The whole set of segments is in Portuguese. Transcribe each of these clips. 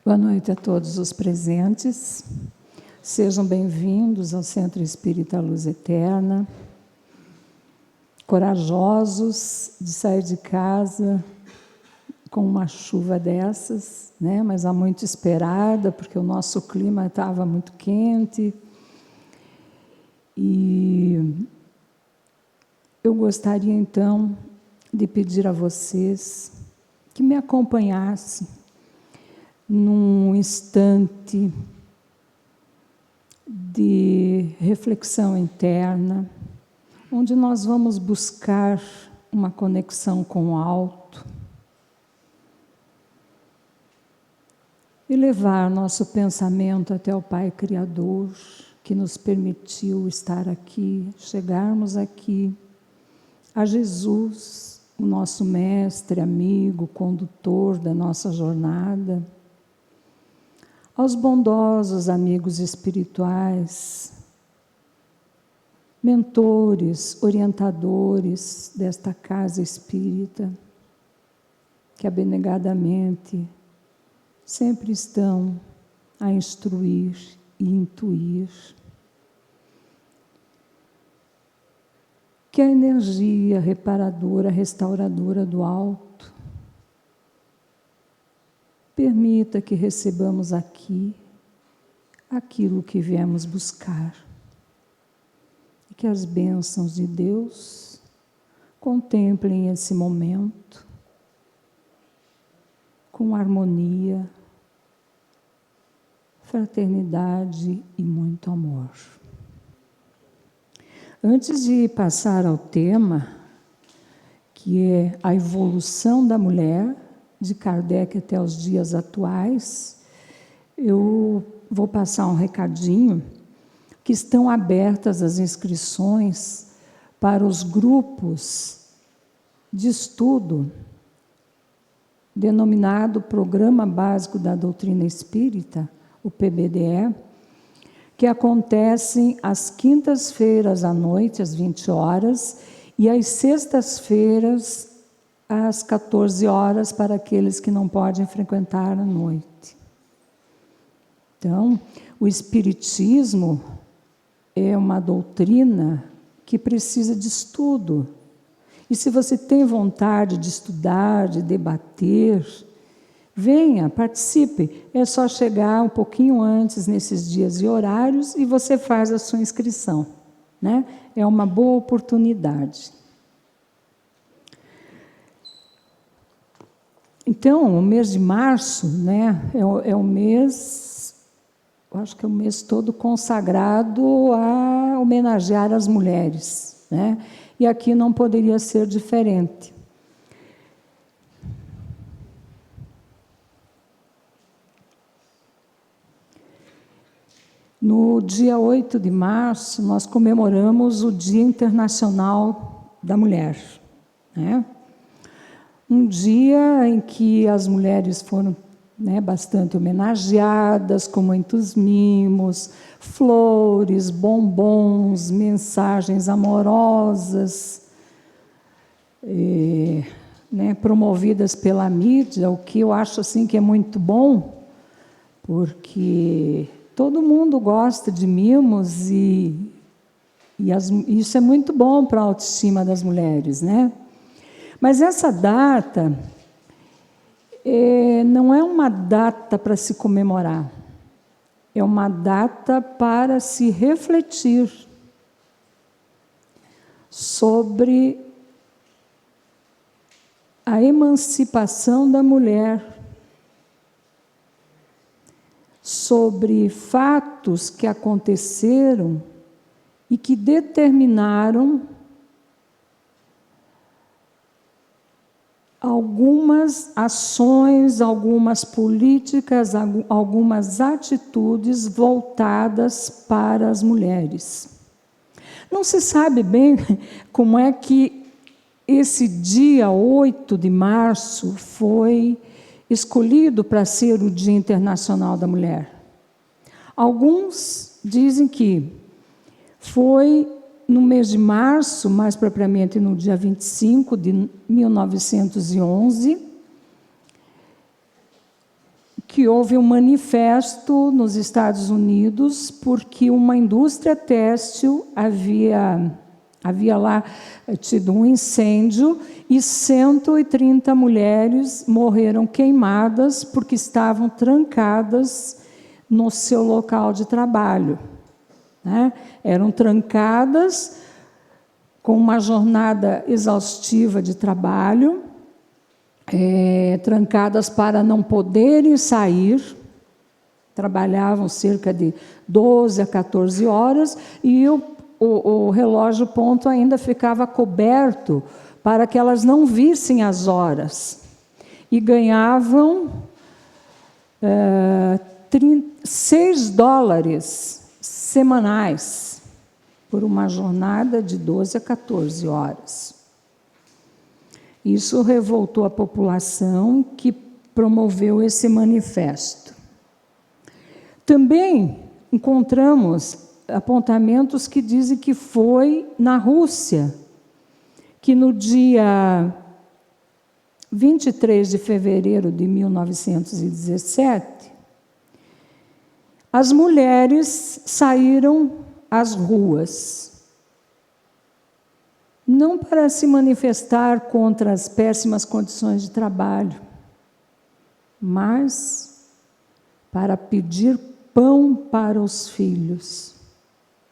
Boa noite a todos os presentes. Sejam bem-vindos ao Centro Espírita Luz Eterna. Corajosos de sair de casa com uma chuva dessas, né? Mas há muito esperada, porque o nosso clima estava muito quente. E eu gostaria, então, de pedir a vocês que me acompanhassem num instante de reflexão interna, onde nós vamos buscar uma conexão com o alto e levar nosso pensamento até o Pai Criador, que nos permitiu estar aqui, chegarmos aqui, a Jesus, o nosso mestre, amigo, condutor da nossa jornada, aos bondosos amigos espirituais, mentores, orientadores desta casa espírita, que abnegadamente sempre estão a instruir e intuir. Que a energia reparadora, restauradora do alto permita que recebamos aqui aquilo que viemos buscar. E que as bênçãos de Deus contemplem esse momento com harmonia, fraternidade e muito amor. Antes de passar ao tema, que é a evolução da mulher, de Kardec até os dias atuais, eu vou passar um recadinho, que estão abertas as inscrições para os grupos de estudo, denominado Programa Básico da Doutrina Espírita, o PBDE, que acontecem às quintas-feiras à noite, às 20 horas, e às sextas-feiras, às 14 horas, para aqueles que não podem frequentar à noite. Então, o Espiritismo é uma doutrina que precisa de estudo. E se você tem vontade de estudar, de debater, venha, participe. É só chegar um pouquinho antes nesses dias e horários e você faz a sua inscrição, né? É uma boa oportunidade. Então, o mês de março, né, é o mês, eu acho que é o mês todo consagrado a homenagear as mulheres, né? E aqui não poderia ser diferente. No dia 8 de março, nós comemoramos o Dia Internacional da Mulher, né? Um dia em que as mulheres foram, né, bastante homenageadas, com muitos mimos, flores, bombons, mensagens amorosas, né, promovidas pela mídia, o que eu acho assim que é muito bom, porque todo mundo gosta de mimos e isso é muito bom para a autoestima das mulheres, né? Mas essa data não é uma data para se comemorar, é uma data para se refletir sobre a emancipação da mulher, sobre fatos que aconteceram e que determinaram algumas ações, algumas políticas, algumas atitudes voltadas para as mulheres. Não se sabe bem como é que esse dia 8 de março foi escolhido para ser o Dia Internacional da Mulher. Alguns dizem que foi no mês de março, mais propriamente no dia 25 de 1911, que houve um manifesto nos Estados Unidos porque uma indústria têxtil havia lá tido um incêndio e 130 mulheres morreram queimadas porque estavam trancadas no seu local de trabalho, né? Eram trancadas com uma jornada exaustiva de trabalho, trancadas para não poderem sair, trabalhavam cerca de 12 a 14 horas, e o relógio ponto ainda ficava coberto para que elas não vissem as horas. E ganhavam $6 semanais por uma jornada de 12 a 14 horas. Isso revoltou a população, que promoveu esse manifesto. Também encontramos apontamentos que dizem que foi na Rússia, que no dia 23 de fevereiro de 1917, as mulheres saíram às ruas, não para se manifestar contra as péssimas condições de trabalho, mas para pedir pão para os filhos.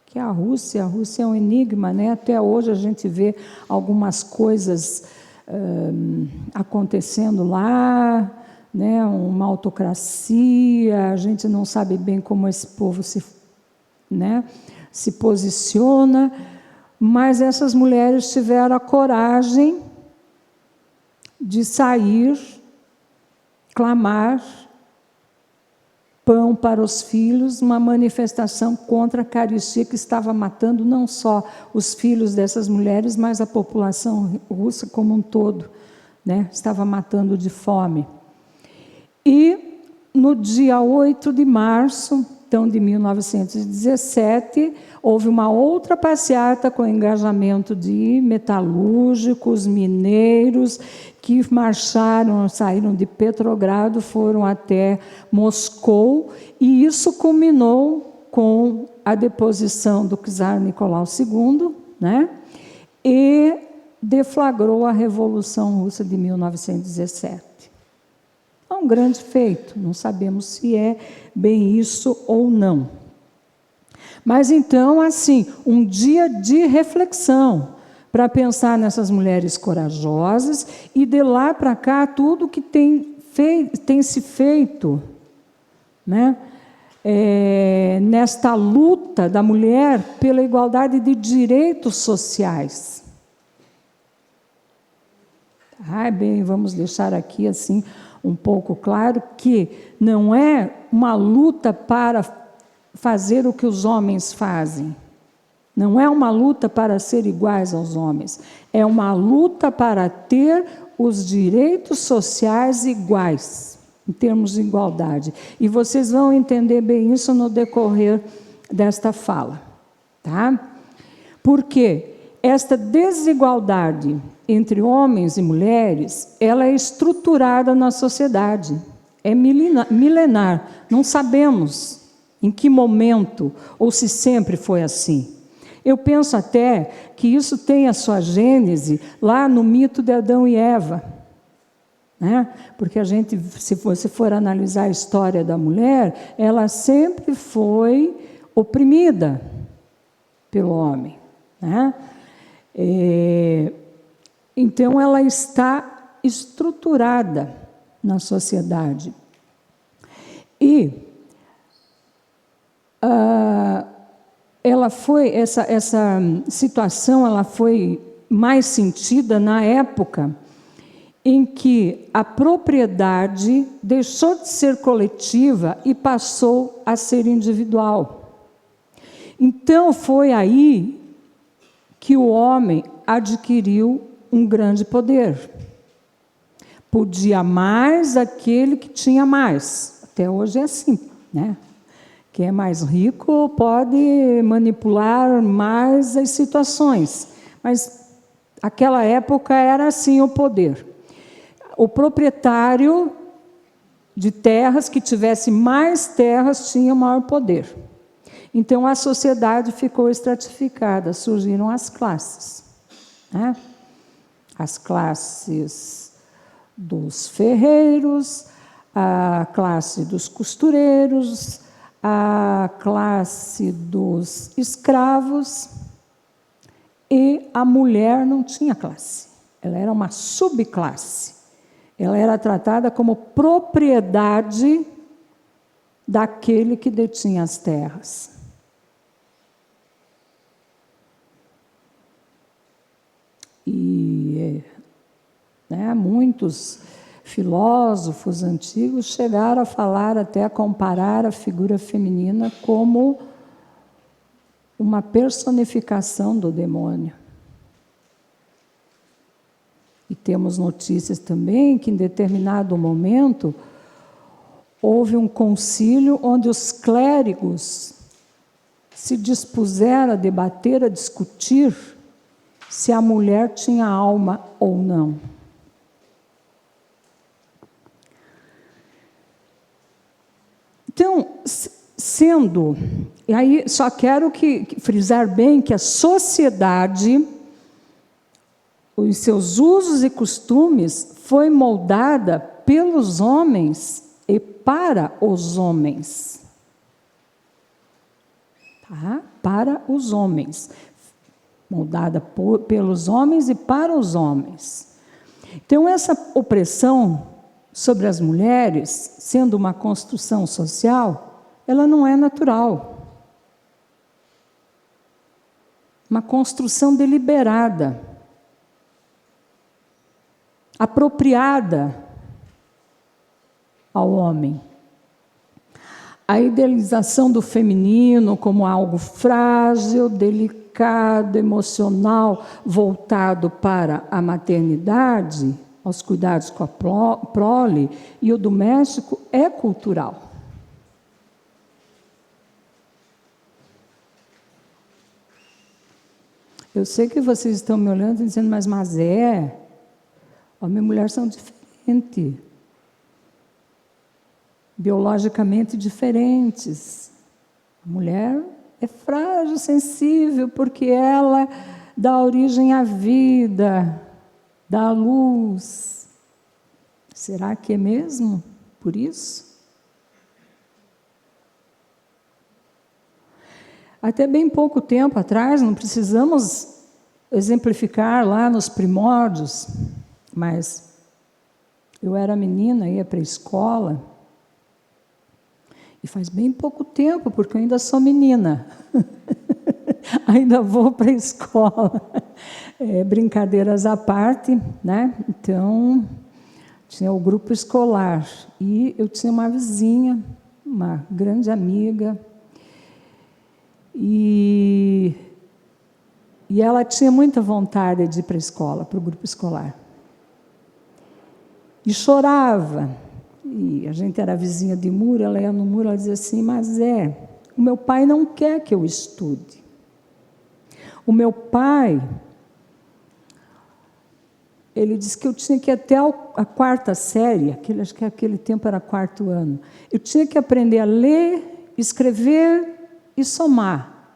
Que a Rússia é um enigma, né? Até hoje a gente vê algumas coisas acontecendo lá, né? Uma autocracia, a gente não sabe bem como esse povo se posiciona, mas essas mulheres tiveram a coragem de sair, clamar pão para os filhos, uma manifestação contra a carestia que estava matando não só os filhos dessas mulheres, mas a população russa como um todo, né? Estava matando de fome. E no dia 8 de março, então, de 1917, houve uma outra passeata com engajamento de metalúrgicos, mineiros, que marcharam, saíram de Petrogrado, foram até Moscou, e isso culminou com a deposição do czar Nicolau II, né? E deflagrou a Revolução Russa de 1917. É um grande feito, não sabemos se é bem isso ou não. Mas então, assim, um dia de reflexão para pensar nessas mulheres corajosas, e de lá para cá tudo que tem se feito, né? Nesta luta da mulher pela igualdade de direitos sociais. Bem, vamos deixar aqui assim um pouco claro que não é uma luta para fazer o que os homens fazem. Não é uma luta para ser iguais aos homens. É uma luta para ter os direitos sociais iguais, em termos de igualdade. E vocês vão entender bem isso no decorrer desta fala, tá? Porque esta desigualdade entre homens e mulheres, ela é estruturada na sociedade, é milenar, não sabemos em que momento ou se sempre foi assim. Eu penso até que isso tem a sua gênese lá no mito de Adão e Eva, né? Porque a gente, se você for analisar a história da mulher, ela sempre foi oprimida pelo homem, né? Então, ela está estruturada na sociedade. E essa situação ela foi mais sentida na época em que a propriedade deixou de ser coletiva e passou a ser individual. Então, foi aí que o homem adquiriu um grande poder. Podia mais aquele que tinha mais. Até hoje é assim, né? Quem é mais rico pode manipular mais as situações. Mas aquela época era assim o poder. O proprietário de terras, que tivesse mais terras tinha maior poder. Então a sociedade ficou estratificada, surgiram as classes, né? As classes dos ferreiros, a classe dos costureiros, a classe dos escravos, e a mulher não tinha classe, ela era uma subclasse, ela era tratada como propriedade daquele que detinha as terras. E muitos filósofos antigos chegaram a falar, até a comparar a figura feminina como uma personificação do demônio. E temos notícias também que, em determinado momento, houve um concílio onde os clérigos se dispuseram a debater, a discutir se a mulher tinha alma ou não. Então, e aí só quero frisar bem que a sociedade, os seus usos e costumes, foi moldada pelos homens e para os homens. Tá? Para os homens. Moldada pelos homens e para os homens. Então, essa opressão sobre as mulheres, sendo uma construção social, ela não é natural. Uma construção deliberada, apropriada ao homem. A idealização do feminino como algo frágil, delicado, emocional, voltado para a maternidade, aos cuidados com a prole e o doméstico, é cultural. Eu sei que vocês estão me olhando e dizendo, mas homem e mulher são diferentes. Biologicamente diferentes. A mulher é frágil, sensível, porque ela dá origem à vida, dá luz. Será que é mesmo por isso? Até bem pouco tempo atrás, não precisamos exemplificar lá nos primórdios, mas eu era menina, ia para a escola, e faz bem pouco tempo, porque eu ainda sou menina, ainda vou para a escola. Brincadeiras à parte, né? Então, tinha o grupo escolar, e eu tinha uma vizinha, uma grande amiga, e ela tinha muita vontade de ir para a escola, para o grupo escolar. E chorava, e a gente era vizinha de muro, ela ia no muro, ela dizia assim, mas o meu pai não quer que eu estude. O meu pai, ele disse que eu tinha que ir até a quarta série, acho que aquele tempo era quarto ano. Eu tinha que aprender a ler, escrever e somar,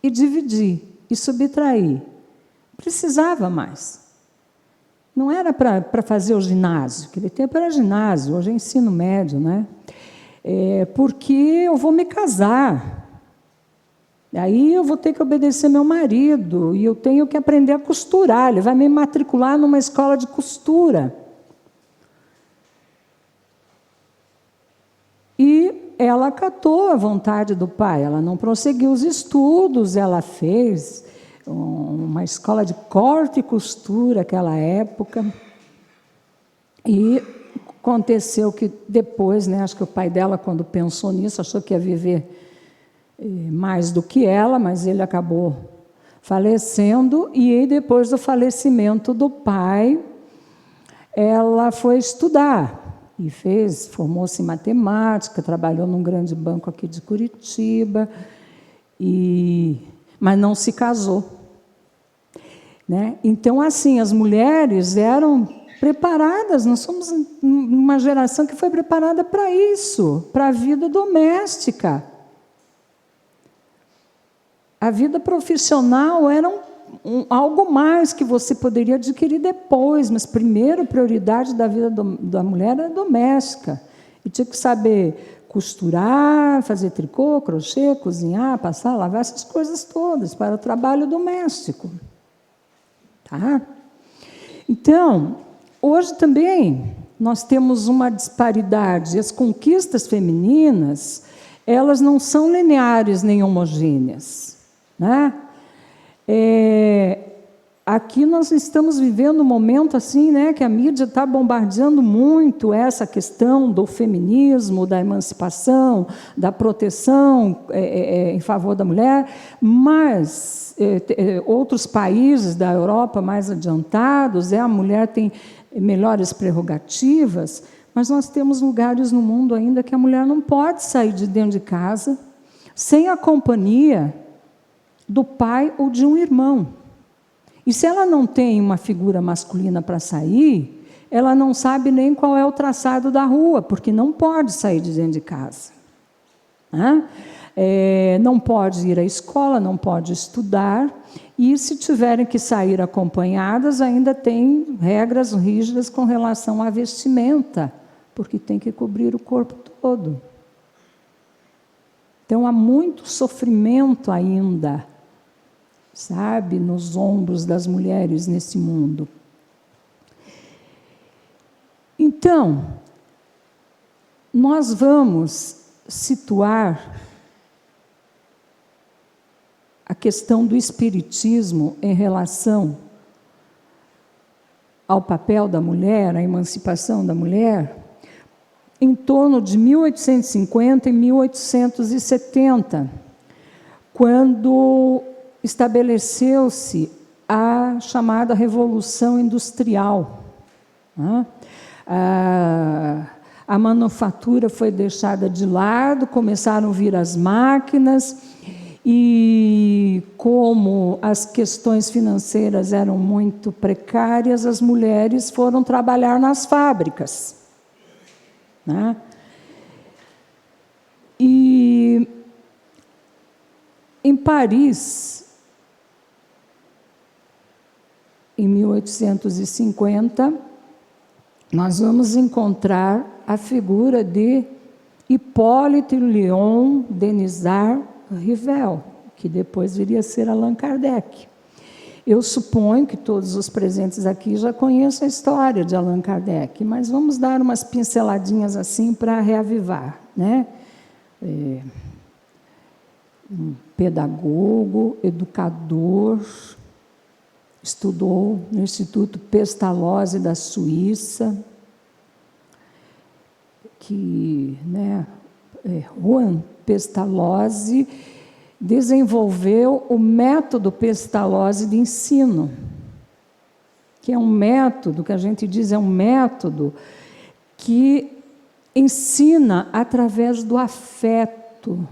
e dividir, e subtrair. Precisava mais. Não era para fazer o ginásio, aquele tempo era ginásio, hoje é ensino médio, né? Porque eu vou me casar. Aí eu vou ter que obedecer meu marido, e eu tenho que aprender a costurar, ele vai me matricular numa escola de costura. E ela acatou a vontade do pai, ela não prosseguiu os estudos, ela fez uma escola de corte e costura naquela época, e aconteceu que depois, né, acho que o pai dela, quando pensou nisso, achou que ia viver mais do que ela, mas ele acabou falecendo, e aí, depois do falecimento do pai, ela foi estudar, e formou-se em matemática, trabalhou num grande banco aqui de Curitiba, mas não se casou. Né? Então, assim, as mulheres eram preparadas. Nós somos uma geração que foi preparada para isso, para a vida doméstica. A vida profissional era algo mais que você poderia adquirir depois, mas primeiro a prioridade da vida da mulher era doméstica. E tinha que saber costurar, fazer tricô, crochê, cozinhar, passar, lavar, essas coisas todas para o trabalho doméstico. Tá? Então, hoje também nós temos uma disparidade. As conquistas femininas, elas não são lineares nem homogêneas, né? Aqui nós estamos vivendo um momento assim, né, que a mídia está bombardeando muito essa questão do feminismo, da emancipação, da proteção em favor da mulher, mas outros países da Europa mais adiantados, a mulher tem melhores prerrogativas, mas nós temos lugares no mundo ainda que a mulher não pode sair de dentro de casa sem a companhia do pai ou de um irmão. E se ela não tem uma figura masculina para sair, ela não sabe nem qual é o traçado da rua, porque não pode sair de dentro de casa. Não pode ir à escola, não pode estudar, e se tiverem que sair acompanhadas, ainda tem regras rígidas com relação à vestimenta, porque tem que cobrir o corpo todo. Então, há muito sofrimento ainda, sabe, nos ombros das mulheres nesse mundo. Então, nós vamos situar a questão do espiritismo em relação ao papel da mulher, à emancipação da mulher, em torno de 1850 e 1870, quando estabeleceu-se a chamada Revolução Industrial. A manufatura foi deixada de lado, começaram a vir as máquinas, e como as questões financeiras eram muito precárias, as mulheres foram trabalhar nas fábricas. E em Paris, em 1850, nós vamos encontrar a figura de Hippolyte Léon Denisard Rivel, que depois viria a ser Allan Kardec. Eu suponho que todos os presentes aqui já conhecem a história de Allan Kardec, mas vamos dar umas pinceladinhas assim para reavivar, né? Um pedagogo, educador, estudou no Instituto Pestalozzi da Suíça, que, né, Juan Pestalozzi desenvolveu o método Pestalozzi de ensino, que é um método, que a gente diz é um método que ensina através do afeto,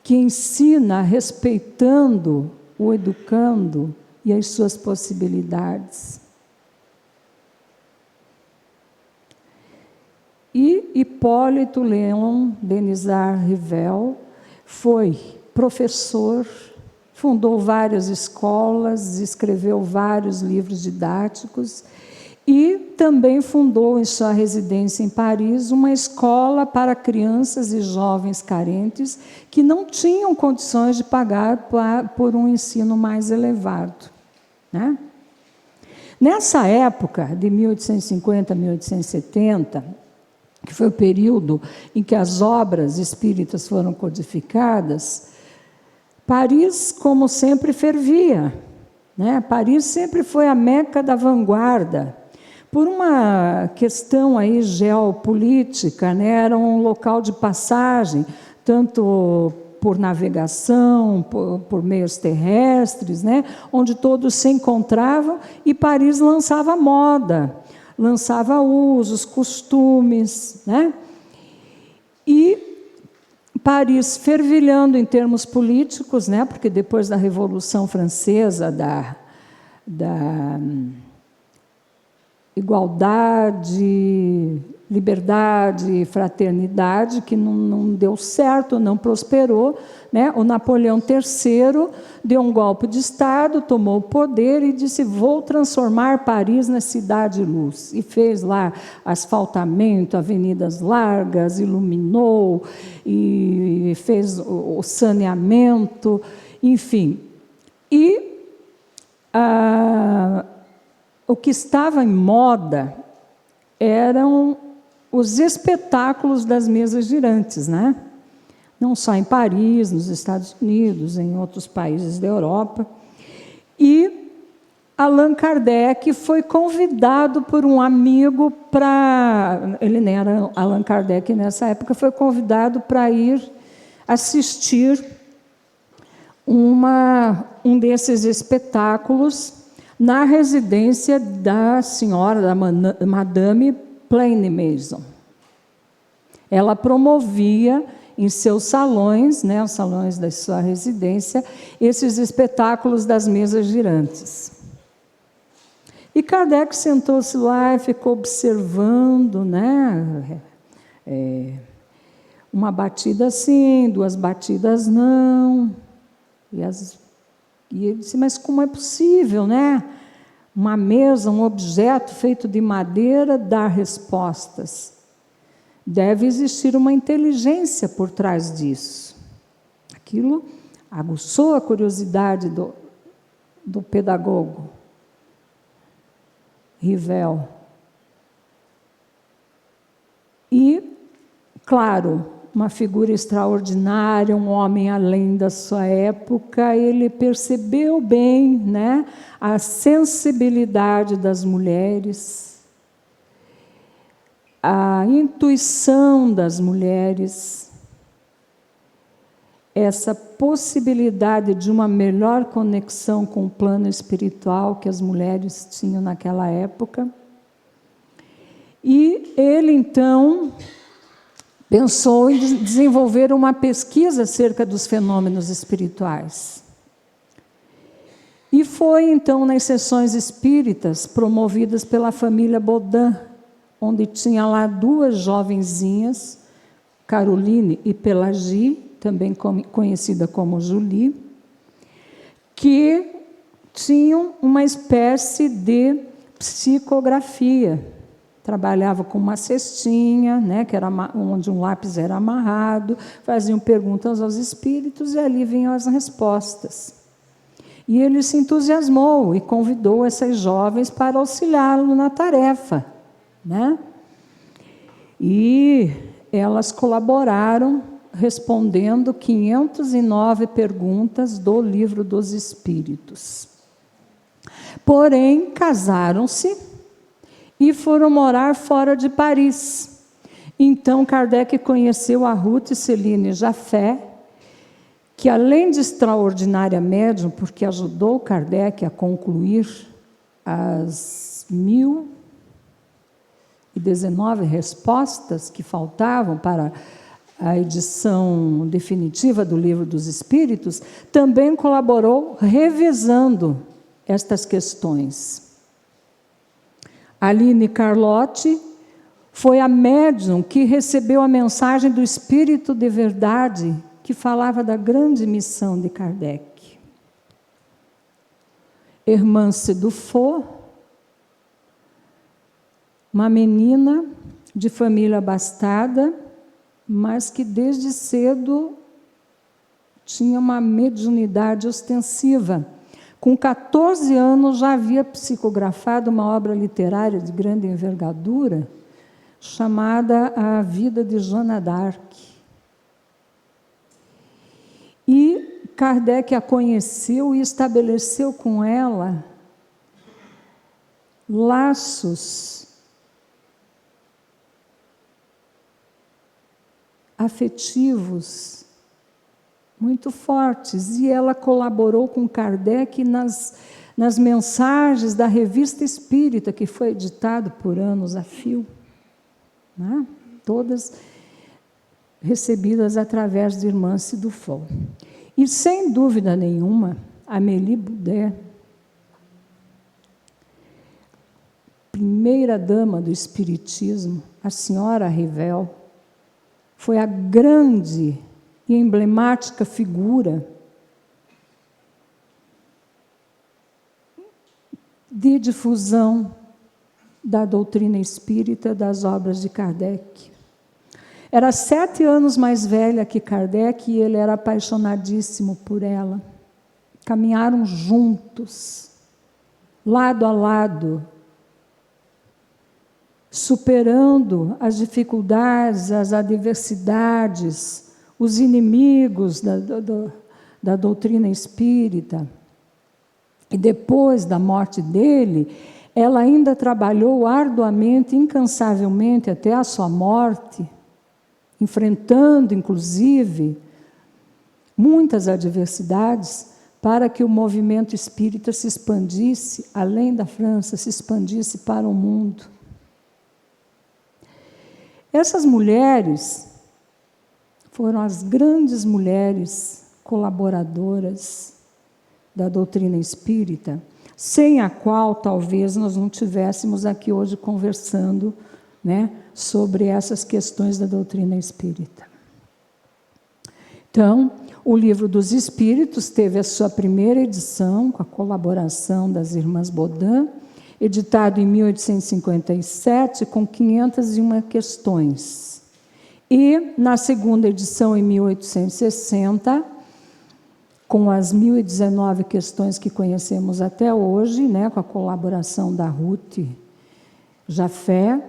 que ensina respeitando o educando e as suas possibilidades. E Hipólito Léon Denisard Rivel foi professor, fundou várias escolas, escreveu vários livros didáticos e também fundou em sua residência em Paris uma escola para crianças e jovens carentes que não tinham condições de pagar por um ensino mais elevado, né? Nessa época, de 1850 a 1870, que foi o período em que as obras espíritas foram codificadas, Paris, como sempre, fervia, né? Paris sempre foi a Meca da vanguarda. Por uma questão aí geopolítica, né? Era um local de passagem, tanto por navegação, por meios terrestres, né? Onde todos se encontravam, e Paris lançava moda, lançava usos, costumes, né? E Paris fervilhando em termos políticos, né? Porque depois da Revolução Francesa, igualdade, liberdade, fraternidade, que não deu certo, não prosperou, né? O Napoleão III deu um golpe de Estado, tomou o poder e disse: vou transformar Paris na cidade-luz. E fez lá asfaltamento, avenidas largas, iluminou, e fez o saneamento, enfim. E o que estava em moda eram os espetáculos das mesas girantes, né? Não só em Paris, nos Estados Unidos, em outros países da Europa. E Allan Kardec foi convidado por um amigo para... Ele nem era Allan Kardec nessa época, foi convidado para ir assistir um desses espetáculos na residência da senhora, da Madame Pleinmaison. Ela promovia em seus salões, né, os salões da sua residência, esses espetáculos das mesas girantes. E Kardec sentou-se lá e ficou observando, né, uma batida sim, 2 batidas não. E ele disse: mas como é possível, né? Uma mesa, um objeto feito de madeira, dar respostas. Deve existir uma inteligência por trás disso. Aquilo aguçou a curiosidade do pedagogo Rivel. E, claro, uma figura extraordinária, um homem além da sua época, ele percebeu bem, né, a sensibilidade das mulheres, a intuição das mulheres, essa possibilidade de uma melhor conexão com o plano espiritual que as mulheres tinham naquela época. E ele, então, pensou em desenvolver uma pesquisa acerca dos fenômenos espirituais. E foi, então, nas sessões espíritas promovidas pela família Baudin, onde tinha lá 2 jovenzinhas, Caroline e Pelagie, também conhecida como Julie, que tinham uma espécie de psicografia. Trabalhava com uma cestinha, né, que era onde um lápis era amarrado, faziam perguntas aos espíritos e ali vinham as respostas. E ele se entusiasmou e convidou essas jovens para auxiliá-lo na tarefa, né? E elas colaboraram respondendo 509 perguntas do Livro dos Espíritos. Porém, casaram-se e foram morar fora de Paris. Então, Kardec conheceu a Ruth Céline Jaffé, que, além de extraordinária médium, porque ajudou Kardec a concluir as 1019 respostas que faltavam para a edição definitiva do Livro dos Espíritos, também colaborou revisando estas questões. Aline Carlotti foi a médium que recebeu a mensagem do Espírito de Verdade, que falava da grande missão de Kardec. Hermance Dufault, uma menina de família abastada, mas que desde cedo tinha uma mediunidade ostensiva. Com 14 anos já havia psicografado uma obra literária de grande envergadura, chamada A Vida de Joana d'Arc. E Kardec a conheceu e estabeleceu com ela laços afetivos muito fortes, e ela colaborou com Kardec nas mensagens da Revista Espírita, que foi editado por anos a fio, né? Todas recebidas através de Hermance Dufault. E, sem dúvida nenhuma, Amélie Boudet, primeira dama do Espiritismo, a senhora Rivel, foi a grande e emblemática figura de difusão da doutrina espírita, das obras de Kardec. Era 7 anos mais velha que Kardec e ele era apaixonadíssimo por ela. Caminharam juntos, lado a lado, superando as dificuldades, as adversidades, os inimigos da doutrina espírita. E depois da morte dele, ela ainda trabalhou arduamente, incansavelmente, até a sua morte, enfrentando, inclusive, muitas adversidades, para que o movimento espírita se expandisse, além da França, se expandisse para o mundo. Essas mulheres foram as grandes mulheres colaboradoras da doutrina espírita, sem a qual talvez nós não estivéssemos aqui hoje conversando, né, sobre essas questões da doutrina espírita. Então, o Livro dos Espíritos teve a sua primeira edição, com a colaboração das irmãs Baudin, editado em 1857, com 501 questões. E, na segunda edição, em 1860, com as 1019 questões que conhecemos até hoje, né, com a colaboração da Ruth Jafé,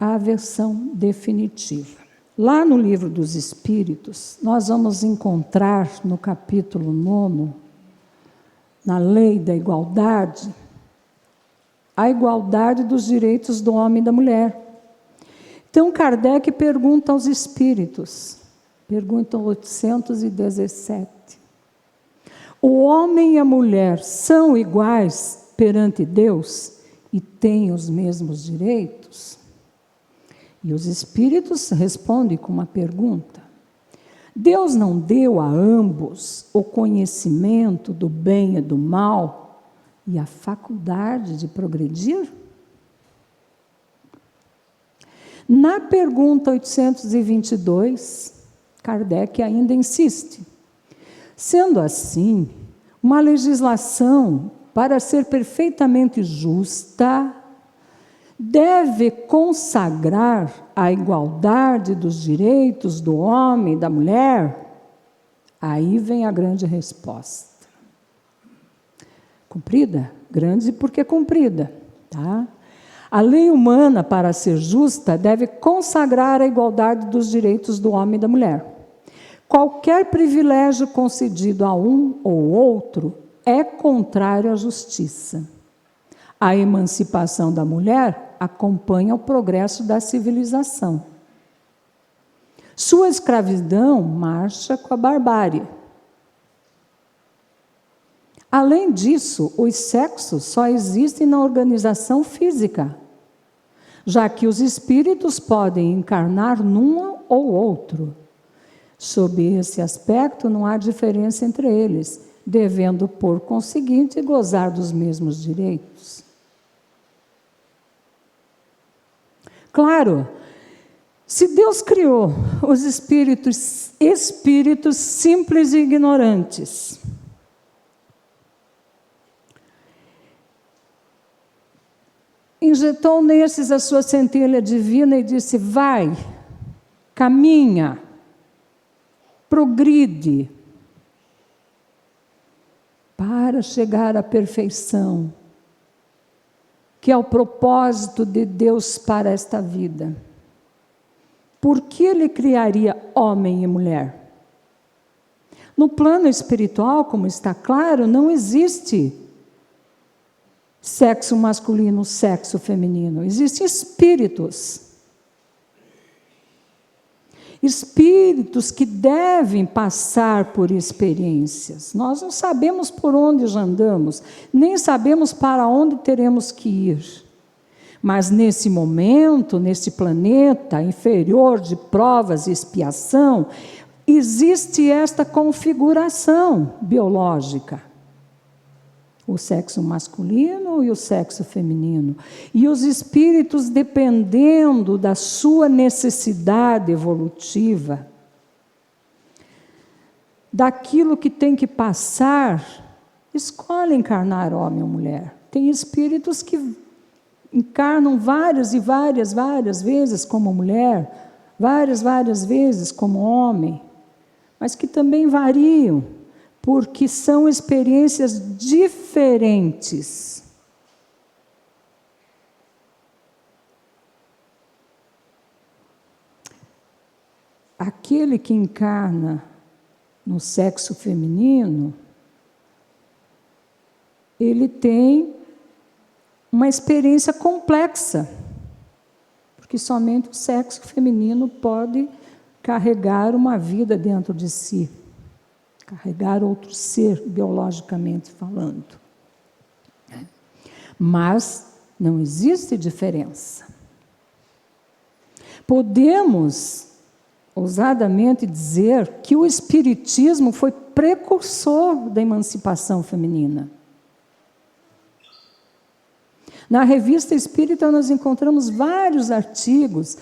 a versão definitiva. Lá no Livro dos Espíritos, nós vamos encontrar no capítulo 9, na Lei da Igualdade, a igualdade dos direitos do homem e da mulher. Então, Kardec pergunta aos espíritos, pergunta 817, o homem e a mulher são iguais perante Deus e têm os mesmos direitos? E os espíritos respondem com uma pergunta. Deus não deu a ambos o conhecimento do bem e do mal e a faculdade de progredir? Na pergunta 822, Kardec ainda insiste. Sendo assim, uma legislação, para ser perfeitamente justa, deve consagrar a igualdade dos direitos do homem e da mulher? Aí vem a grande resposta. Cumprida? Grande porque cumprida, tá? A lei humana, para ser justa, deve consagrar a igualdade dos direitos do homem e da mulher. Qualquer privilégio concedido a um ou outro é contrário à justiça. A emancipação da mulher acompanha o progresso da civilização. Sua escravidão marcha com a barbárie. Além disso, os sexos só existem na organização física, já que os espíritos podem encarnar num ou outro. Sob esse aspecto, não há diferença entre eles, devendo, por conseguinte, gozar dos mesmos direitos. Claro, se Deus criou os espíritos simples e ignorantes, injetou nesses a sua centelha divina e disse: vai, caminha, progride, para chegar à perfeição, que é o propósito de Deus para esta vida. Por que Ele criaria homem e mulher? No plano espiritual, como está claro, não existe sexo masculino, sexo feminino. Existem espíritos. Espíritos que devem passar por experiências. Nós não sabemos por onde já andamos, nem sabemos para onde teremos que ir. Mas nesse momento, nesse planeta inferior de provas e expiação, existe esta configuração biológica. o sexo masculino e o sexo feminino. E os espíritos, dependendo da sua necessidade evolutiva, daquilo que tem que passar, escolhem encarnar homem ou mulher. Tem espíritos que encarnam várias vezes como mulher, várias vezes como homem, mas que também variam, porque são experiências diferentes. Aquele que encarna no sexo feminino, ele tem uma experiência complexa, porque somente o sexo feminino pode carregar uma vida dentro de si, carregar outro ser, biologicamente falando. Mas não existe diferença. Podemos ousadamente dizer que o Espiritismo foi precursor da emancipação feminina. Na Revista Espírita nós encontramos vários artigos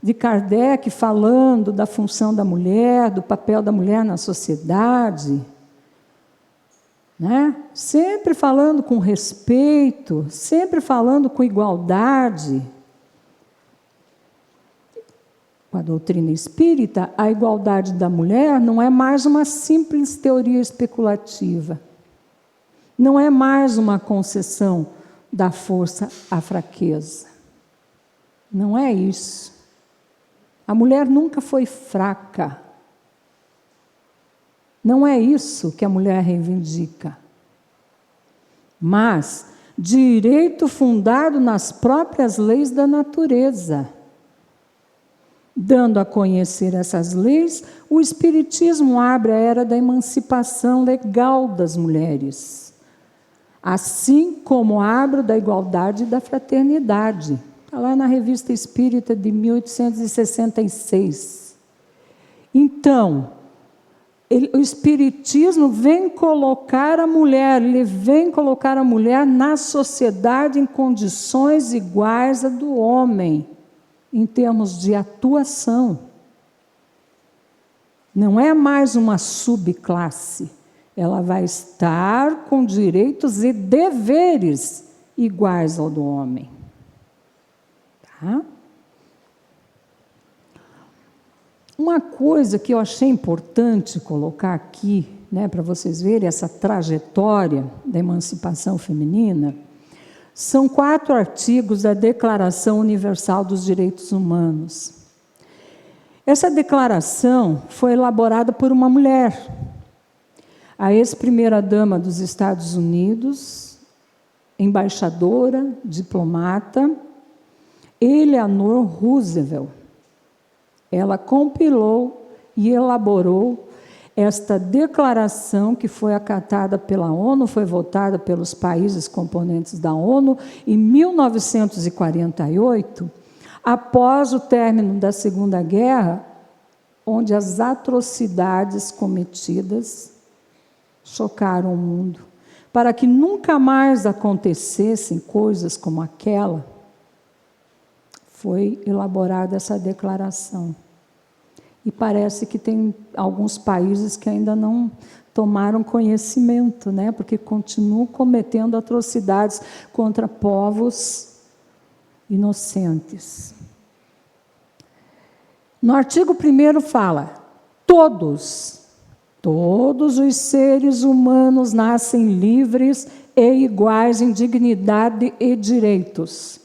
de Kardec falando da função da mulher, do papel da mulher na sociedade, né? Sempre falando com respeito, sempre falando com igualdade. Com a doutrina espírita, a igualdade da mulher não é mais uma simples teoria especulativa, não é mais uma concessão da força à fraqueza. Não é isso. A mulher nunca foi fraca. Não é isso que a mulher reivindica. Mas direito fundado nas próprias leis da natureza. Dando a conhecer essas leis, o Espiritismo abre a era da emancipação legal das mulheres, assim como abre da igualdade e da fraternidade. Está lá na Revista Espírita de 1866. Então, o Espiritismo vem colocar a mulher, ele vem colocar a mulher na sociedade em condições iguais à do homem, em termos de atuação. Não é mais uma subclasse. Ela vai estar com direitos e deveres iguais ao do homem. Tá? Uma coisa que eu achei importante colocar aqui, né, para vocês verem essa trajetória da emancipação feminina, são 4 artigos da Declaração Universal dos Direitos Humanos. Essa declaração foi elaborada por uma mulher, a ex-primeira-dama dos Estados Unidos, embaixadora, diplomata, Eleanor Roosevelt. Ela compilou e elaborou esta declaração que foi acatada pela ONU, foi votada pelos países componentes da ONU em 1948, após o término da Segunda Guerra, onde as atrocidades cometidas chocaram o mundo. Para que nunca mais acontecessem coisas como aquela, foi elaborada essa declaração. E parece que tem alguns países que ainda não tomaram conhecimento, né? Porque continuam cometendo atrocidades contra povos inocentes. No artigo 1º fala: todos os seres humanos nascem livres e iguais em dignidade e direitos.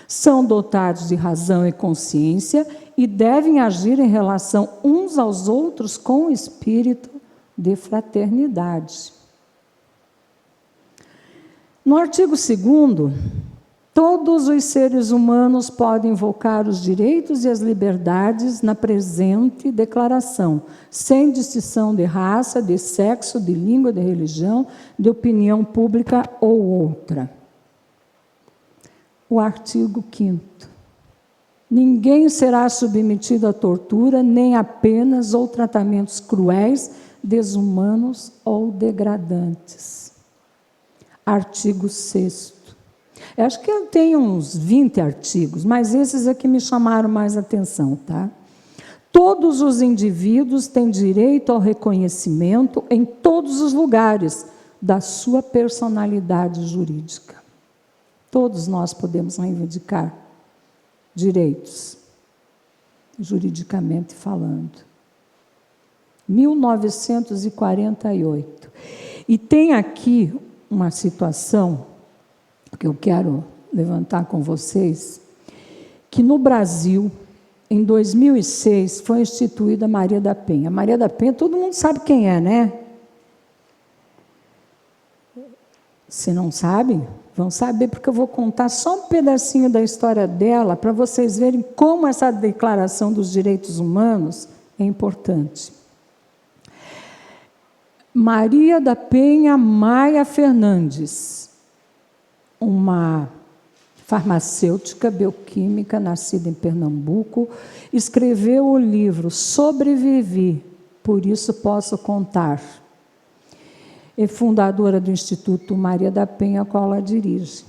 São dotados de razão e consciência e devem agir em relação uns aos outros com espírito de fraternidade. No artigo 2º, todos os seres humanos podem invocar os direitos e as liberdades na presente declaração, sem distinção de raça, de sexo, de língua, de religião, de opinião pública ou outra. O artigo 5º. Ninguém será submetido à tortura, nem a penas ou tratamentos cruéis, desumanos ou degradantes. artigo 6º. Eu acho que eu tenho uns 20 artigos, mas esses é que me chamaram mais atenção, tá? Todos os indivíduos têm direito ao reconhecimento em todos os lugares da sua personalidade jurídica. Todos nós podemos reivindicar direitos, juridicamente falando. 1948. E tem aqui uma situação que eu quero levantar com vocês, que no Brasil, em 2006, foi instituída Maria da Penha. Maria da Penha, todo mundo sabe quem é, né? Se não sabem, vão saber, porque eu vou contar só um pedacinho da história dela, para vocês verem como essa Declaração dos Direitos Humanos é importante. Maria da Penha Maia Fernandes, uma farmacêutica bioquímica nascida em Pernambuco, escreveu o livro Sobrevivi, por isso posso contar. É fundadora do Instituto Maria da Penha, a qual ela dirige.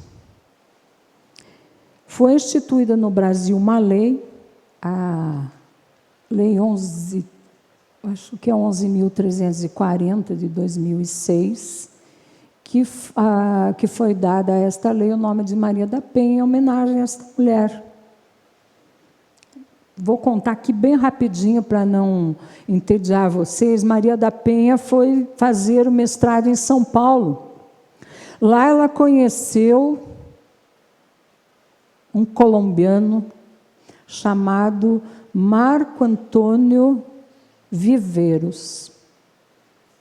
Foi instituída no Brasil uma lei, a Lei 11, acho que é 11.340, de 2006, que foi dada a esta lei o nome de Maria da Penha, em homenagem a esta mulher. Vou contar aqui bem rapidinho para não entediar vocês. Maria da Penha foi fazer o mestrado em São Paulo. Lá ela conheceu um colombiano chamado Marco Antônio Viveiros,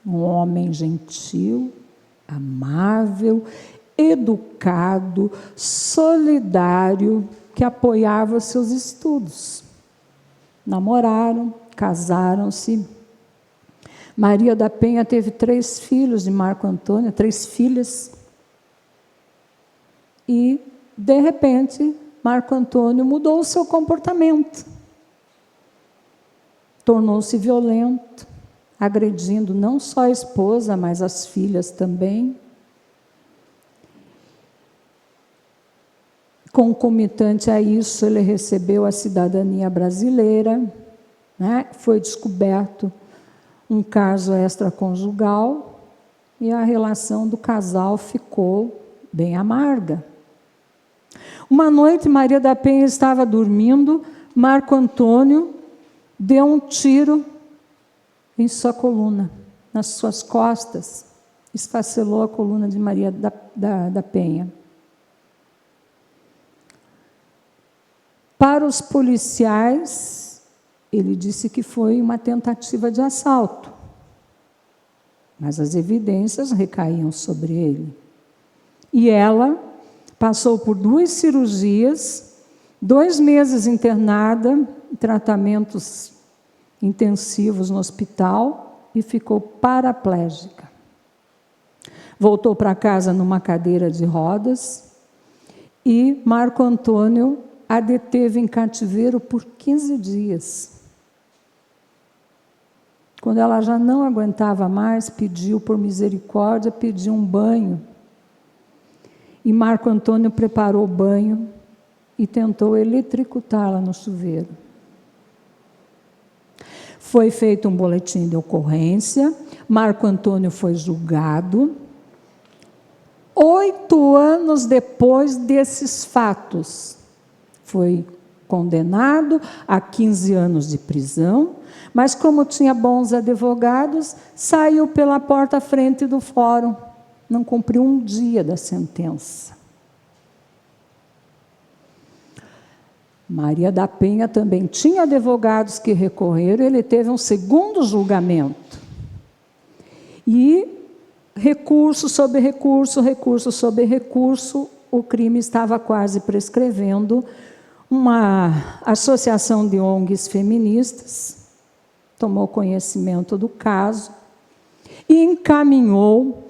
um homem gentil, amável, educado, solidário, que apoiava seus estudos. Namoraram, casaram-se. Maria da Penha teve 3 filhos de Marco Antônio, 3 filhas. E, de repente, Marco Antônio mudou o seu comportamento. Tornou-se violento, agredindo não só a esposa, mas as filhas também. Concomitante a isso, ele recebeu a cidadania brasileira, né? Foi descoberto um caso extraconjugal e a relação do casal ficou bem amarga. Uma noite, Maria da Penha estava dormindo, Marco Antônio deu um tiro em sua coluna, nas suas costas, esfacelou a coluna de Maria da Penha. Para os policiais, ele disse que foi uma tentativa de assalto, mas as evidências recaíam sobre ele. E ela passou por 2 cirurgias, 2 meses internada, em tratamentos intensivos no hospital, e ficou paraplégica. Voltou para casa numa cadeira de rodas, e Marco Antônio a deteve em cativeiro por 15 dias. Quando ela já não aguentava mais, pediu por misericórdia, pediu um banho. E Marco Antônio preparou o banho e tentou eletrocutá-la no chuveiro. Foi feito um boletim de ocorrência, Marco Antônio foi julgado. 8 anos depois desses fatos, foi condenado a 15 anos de prisão, mas como tinha bons advogados, saiu pela porta à frente do fórum, não cumpriu um dia da sentença. Maria da Penha também tinha advogados que recorreram, ele teve um segundo julgamento. E recurso sobre recurso, recurso sobre recurso, o crime estava quase prescrevendo. Uma associação de ONGs feministas tomou conhecimento do caso e encaminhou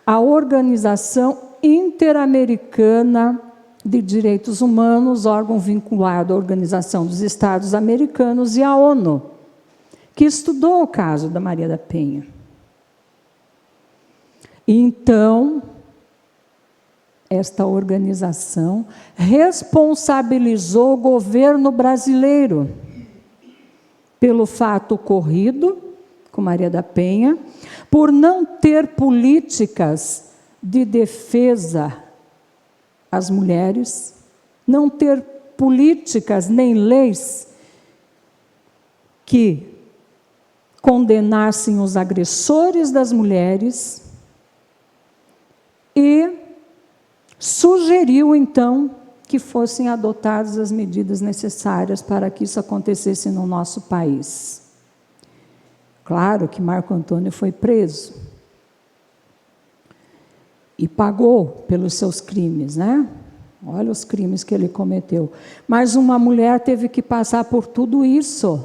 a Organização Interamericana de Direitos Humanos, órgão vinculado à Organização dos Estados Americanos e à ONU, que estudou o caso da Maria da Penha. E então, esta organização responsabilizou o governo brasileiro pelo fato ocorrido com Maria da Penha, por não ter políticas de defesa às mulheres, não ter políticas nem leis que condenassem os agressores das mulheres, e sugeriu, então, que fossem adotadas as medidas necessárias para que isso acontecesse no nosso país. Claro que Marco Antônio foi preso e pagou pelos seus crimes, né? Olha os crimes que ele cometeu. Mas uma mulher teve que passar por tudo isso.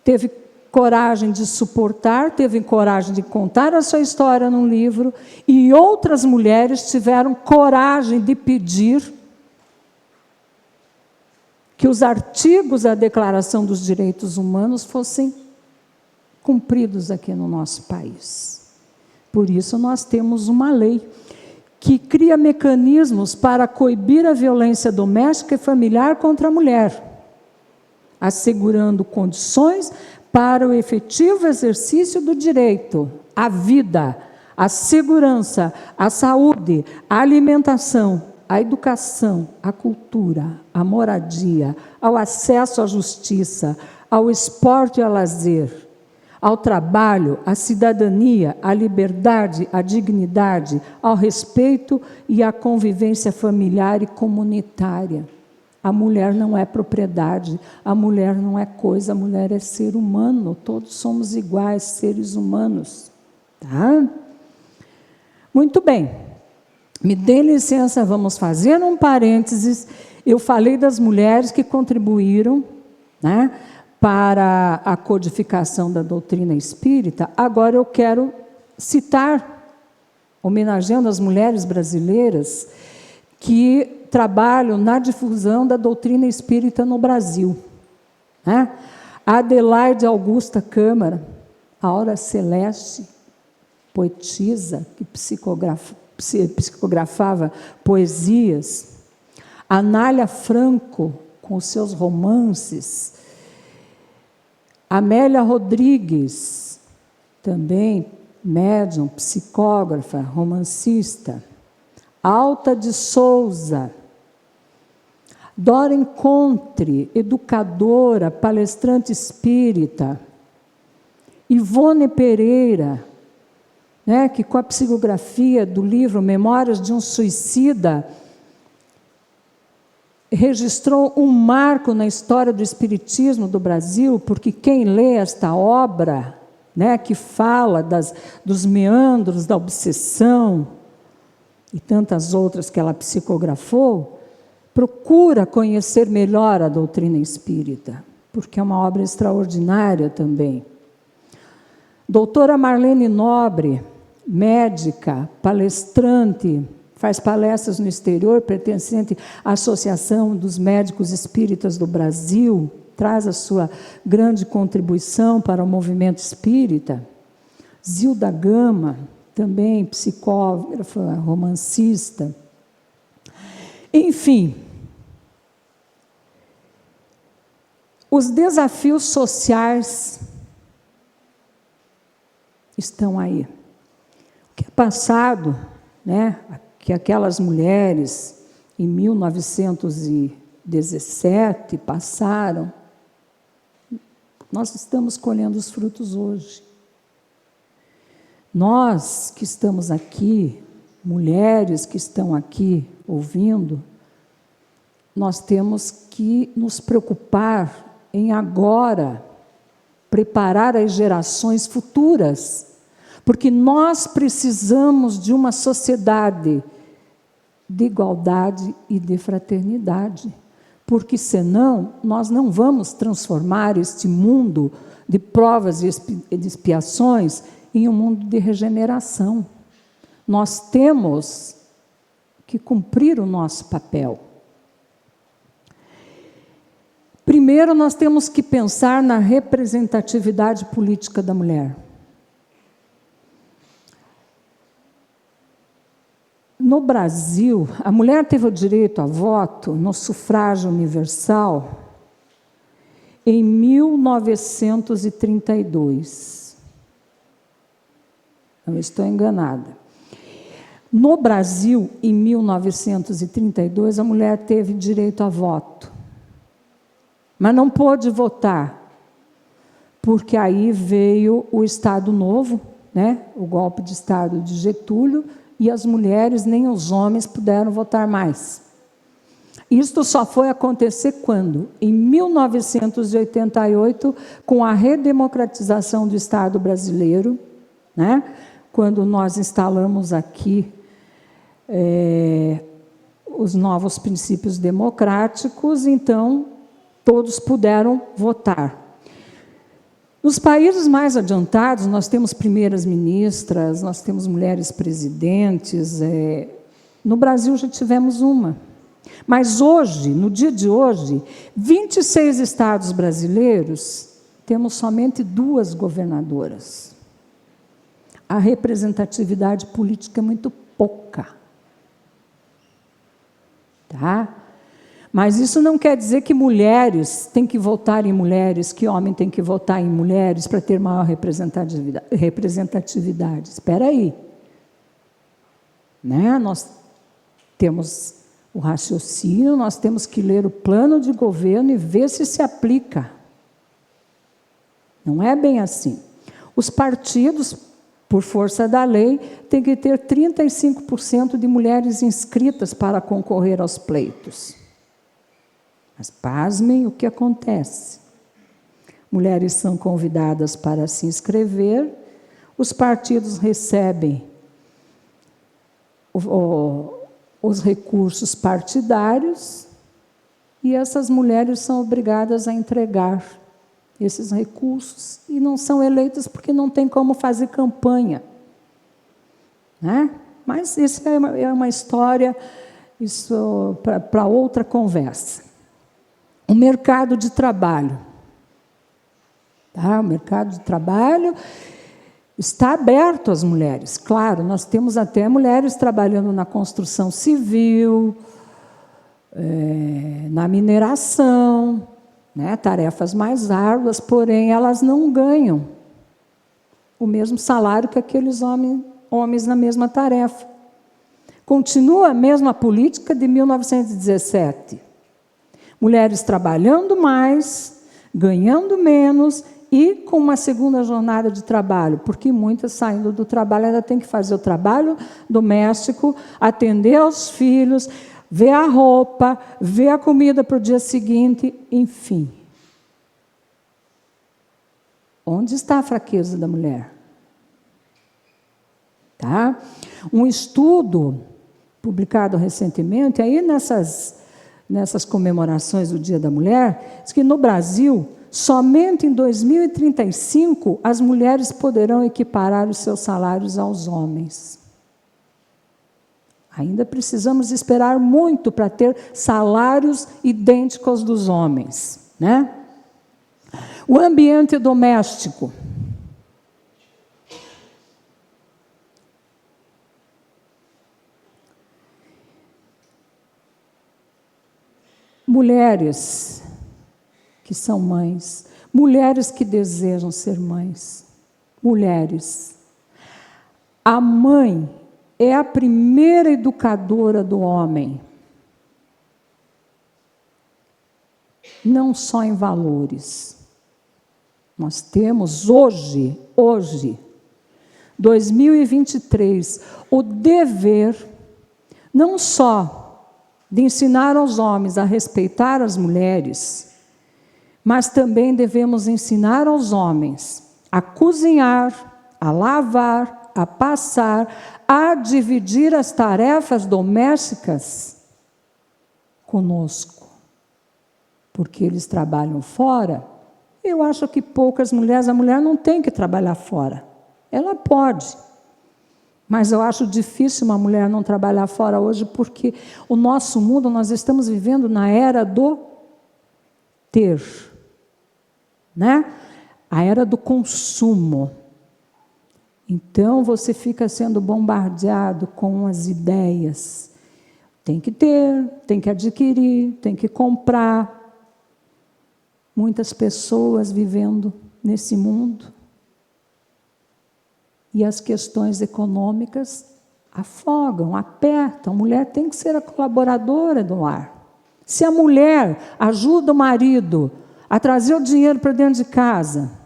Teve coragem de suportar, teve coragem de contar a sua história num livro, e outras mulheres tiveram coragem de pedir que os artigos da Declaração dos Direitos Humanos fossem cumpridos aqui no nosso país. Por isso nós temos uma lei que cria mecanismos para coibir a violência doméstica e familiar contra a mulher, assegurando condições para o efetivo exercício do direito à vida, à segurança, à saúde, à alimentação, à educação, à cultura, à moradia, ao acesso à justiça, ao esporte e ao lazer, ao trabalho, à cidadania, à liberdade, à dignidade, ao respeito e à convivência familiar e comunitária. A mulher não é propriedade, a mulher não é coisa, a mulher é ser humano, todos somos iguais, seres humanos. Tá? Muito bem, me dê licença, vamos fazer um parênteses. Eu falei das mulheres que contribuíram, né, para a codificação da doutrina espírita. Agora eu quero citar, homenageando as mulheres brasileiras que trabalham na difusão da doutrina espírita no Brasil, né? Adelaide Augusta Câmara, Aura Celeste, poetisa que psicografava poesias, Anália Franco, com seus romances, Amélia Rodrigues, também médium, psicógrafa, romancista, Alta de Souza, Dora Encontre, educadora, palestrante espírita, Ivone Pereira, né, que com a psicografia do livro Memórias de um Suicida, registrou um marco na história do espiritismo do Brasil, porque quem lê esta obra, né, que fala dos meandros da obsessão e tantas outras que ela psicografou, procura conhecer melhor a doutrina espírita, porque é uma obra extraordinária também. Doutora Marlene Nobre, médica, palestrante, faz palestras no exterior, pertencente à Associação dos Médicos Espíritas do Brasil, traz a sua grande contribuição para o movimento espírita. Zilda Gama, também psicógrafa, romancista. Enfim, os desafios sociais estão aí. O que é passado, né, que aquelas mulheres, em 1917, passaram, nós estamos colhendo os frutos hoje. Nós que estamos aqui, mulheres que estão aqui ouvindo, nós temos que nos preocupar em agora preparar as gerações futuras, porque nós precisamos de uma sociedade de igualdade e de fraternidade, porque senão nós não vamos transformar este mundo de provas e de expiações em um mundo de regeneração. Nós temos que cumprir o nosso papel. Primeiro, nós temos que pensar na representatividade política da mulher. no Brasil, a mulher teve o direito a voto no sufrágio universal em 1932. Não estou enganada. No Brasil, em 1932, a mulher teve direito a voto. Mas não pôde votar, porque aí veio o Estado Novo, né? O golpe de Estado de Getúlio, e as mulheres nem os homens puderam votar mais. Isto só foi acontecer quando? Em 1988, com a redemocratização do Estado brasileiro, né? Quando nós instalamos aqui os novos princípios democráticos, então todos puderam votar. Nos países mais adiantados, nós temos primeiras ministras, nós temos mulheres presidentes. No Brasil já tivemos uma. Mas hoje, no dia de hoje, 26 estados brasileiros, temos somente 2 governadoras. A representatividade política é muito pouca. Tá? Mas isso não quer dizer que mulheres têm que votar em mulheres, que homem tem que votar em mulheres para ter maior representatividade. Espera aí. Né? Nós temos o raciocínio, nós temos que ler o plano de governo e ver se aplica. Não é bem assim. Os partidos, por força da lei, têm que ter 35% de mulheres inscritas para concorrer aos pleitos. Mas pasmem o que acontece. Mulheres são convidadas para se inscrever, os partidos recebem os recursos partidários e essas mulheres são obrigadas a entregar esses recursos e não são eleitas porque não tem como fazer campanha. Né? Mas isso é uma história para outra conversa. O mercado de trabalho. Tá? O mercado de trabalho está aberto às mulheres. Claro, nós temos até mulheres trabalhando na construção civil, na mineração, né? Tarefas mais árduas, porém elas não ganham o mesmo salário que aqueles homens na mesma tarefa. Continua a mesma política de 1917. Mulheres trabalhando mais, ganhando menos e com uma segunda jornada de trabalho, porque muitas saindo do trabalho ainda têm que fazer o trabalho doméstico, atender aos filhos, ver a roupa, ver a comida para o dia seguinte, enfim. Onde está a fraqueza da mulher? Tá? Um estudo publicado recentemente, aí nessas comemorações do Dia da Mulher, diz que no Brasil, somente em 2035, as mulheres poderão equiparar os seus salários aos homens. Ainda precisamos esperar muito para ter salários idênticos aos dos homens. Né? O ambiente doméstico. Mulheres que são mães, mulheres que desejam ser mães, mulheres. A mãe é a primeira educadora do homem, não só em valores. Nós temos hoje, 2023, o dever, não só de ensinar aos homens a respeitar as mulheres, mas também devemos ensinar aos homens a cozinhar, a lavar, a passar, a dividir as tarefas domésticas conosco. Porque eles trabalham fora. Eu acho que poucas mulheres, a mulher não tem que trabalhar fora. Ela pode. Mas eu acho difícil uma mulher não trabalhar fora hoje, porque o nosso mundo, nós estamos vivendo na era do ter, né? A era do consumo. Então você fica sendo bombardeado com as ideias. Tem que ter, tem que adquirir, tem que comprar. Muitas pessoas vivendo nesse mundo. E as questões econômicas afogam, apertam. A mulher tem que ser a colaboradora do lar. Se a mulher ajuda o marido a trazer o dinheiro para dentro de casa,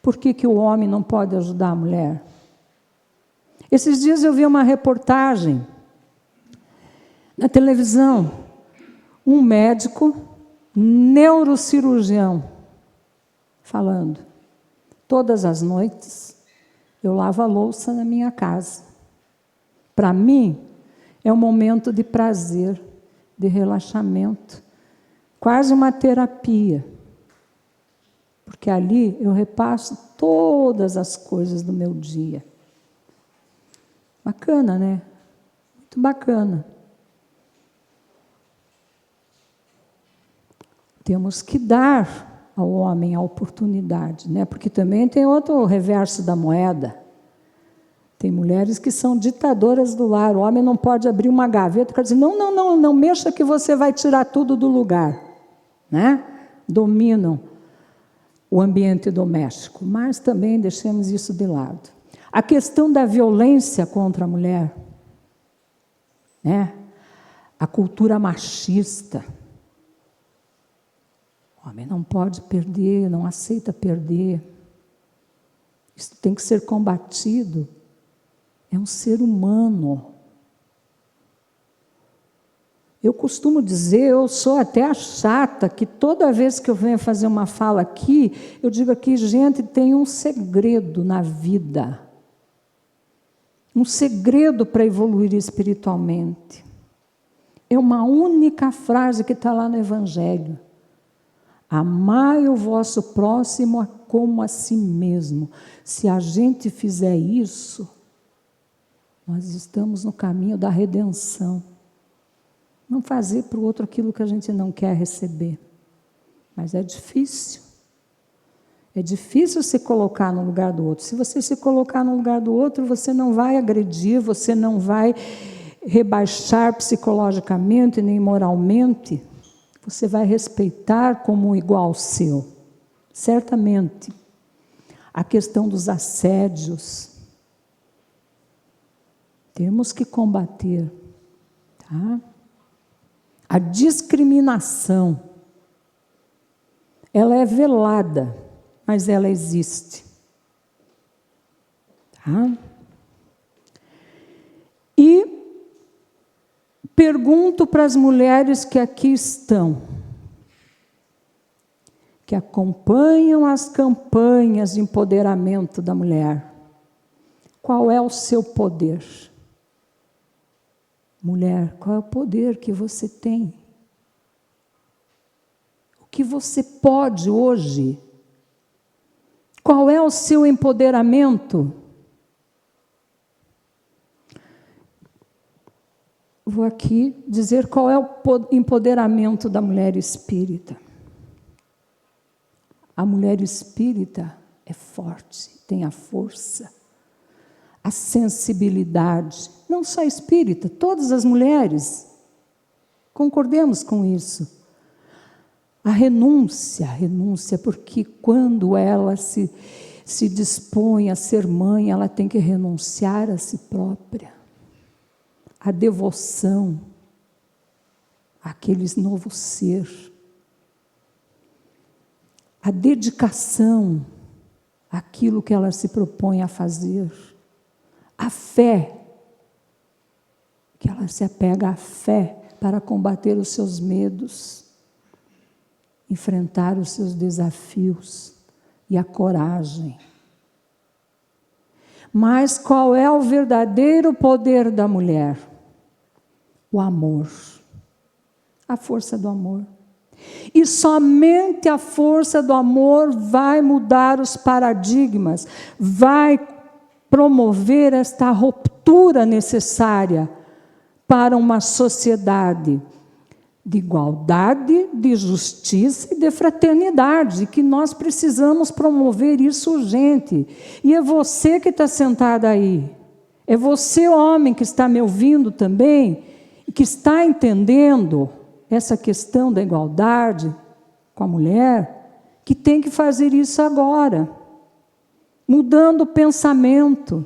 por que o homem não pode ajudar a mulher? Esses dias eu vi uma reportagem na televisão, um médico neurocirurgião falando: todas as noites eu lavo a louça na minha casa. Para mim é um momento de prazer, de relaxamento, quase uma terapia. Porque ali eu repasso todas as coisas do meu dia. Bacana, né? Muito bacana. Temos que dar ao homem a oportunidade, né? Porque também tem outro reverso da moeda. Tem mulheres que são ditadoras do lar. O homem não pode abrir uma gaveta e dizer: não mexa que você vai tirar tudo do lugar, né? Dominam o ambiente doméstico, mas também deixemos isso de lado. A questão da violência contra a mulher, né? A cultura machista. O homem não pode perder, não aceita perder. Isso tem que ser combatido. É um ser humano. Eu costumo dizer, eu sou até a chata, que toda vez que eu venho fazer uma fala aqui, eu digo aqui: gente, tem um segredo na vida. Um segredo para evoluir espiritualmente. É uma única frase que está lá no Evangelho: amai o vosso próximo como a si mesmo. Se a gente fizer isso, nós estamos no caminho da redenção. Não fazer para o outro aquilo que a gente não quer receber. Mas é difícil. É difícil se colocar no lugar do outro. Se você se colocar no lugar do outro, você não vai agredir, você não vai rebaixar psicologicamente nem moralmente. Você vai respeitar como um igual seu. Certamente. A questão dos assédios. Temos que combater. Tá? A discriminação. Ela é velada, mas ela existe. Tá? E pergunto para as mulheres que aqui estão, que acompanham as campanhas de empoderamento da mulher: qual é o seu poder? Mulher, qual é o poder que você tem? O que você pode hoje? Qual é o seu empoderamento? Vou aqui dizer qual é o empoderamento da mulher espírita. A mulher espírita é forte, tem a força, a sensibilidade. Não só espírita, todas as mulheres. Concordemos com isso. A renúncia, porque quando ela se dispõe a ser mãe, ela tem que renunciar a si própria. A devoção àquele novo ser. A dedicação àquilo que ela se propõe a fazer. A fé, que ela se apega à fé para combater os seus medos, enfrentar os seus desafios, e a coragem. Mas qual é o verdadeiro poder da mulher? O amor. A força do amor. E somente a força do amor vai mudar os paradigmas, vai promover esta ruptura necessária para uma sociedade de igualdade, de justiça e de fraternidade, que nós precisamos promover isso urgente. E é você que está sentado aí, é você, homem, que está me ouvindo também, que está entendendo essa questão da igualdade com a mulher, que tem que fazer isso agora, mudando o pensamento,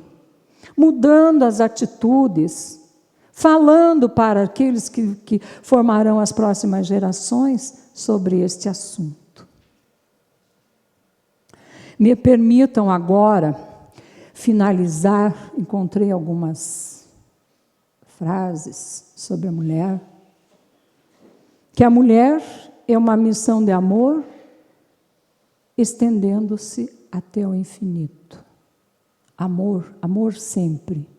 mudando as atitudes, falando para aqueles que formarão as próximas gerações sobre este assunto. Me permitam agora finalizar, encontrei algumas frases sobre a mulher, que a mulher é uma missão de amor estendendo-se até o infinito. Amor, amor sempre.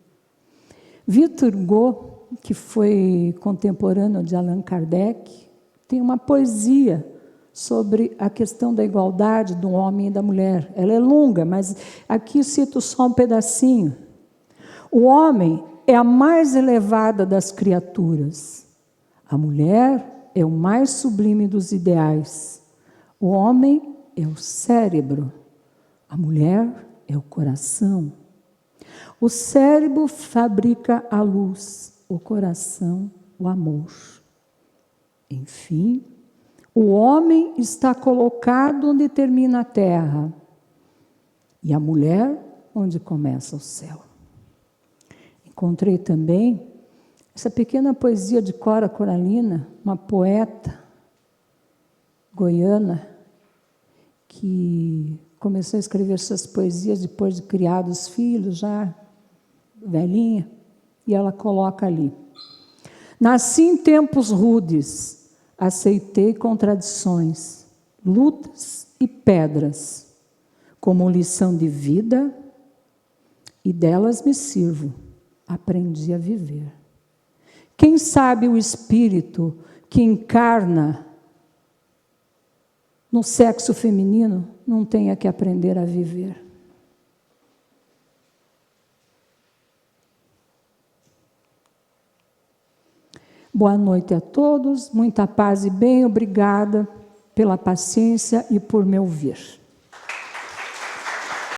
Victor Hugo, que foi contemporâneo de Allan Kardec, tem uma poesia sobre a questão da igualdade do homem e da mulher. Ela é longa, mas aqui cito só um pedacinho. O homem é a mais elevada das criaturas. A mulher é o mais sublime dos ideais. O homem é o cérebro. A mulher é o coração. O cérebro fabrica a luz, o coração, o amor. Enfim, o homem está colocado onde termina a terra e a mulher onde começa o céu. Encontrei também essa pequena poesia de Cora Coralina, uma poeta goiana que começou a escrever suas poesias depois de criar os filhos, já velhinha, e ela coloca ali: nasci em tempos rudes, aceitei contradições, lutas e pedras, como lição de vida, e delas me sirvo, aprendi a viver. Quem sabe o espírito que encarna no sexo feminino não tenha que aprender a viver. Boa noite a todos, muita paz e bem, obrigada pela paciência e por me ouvir.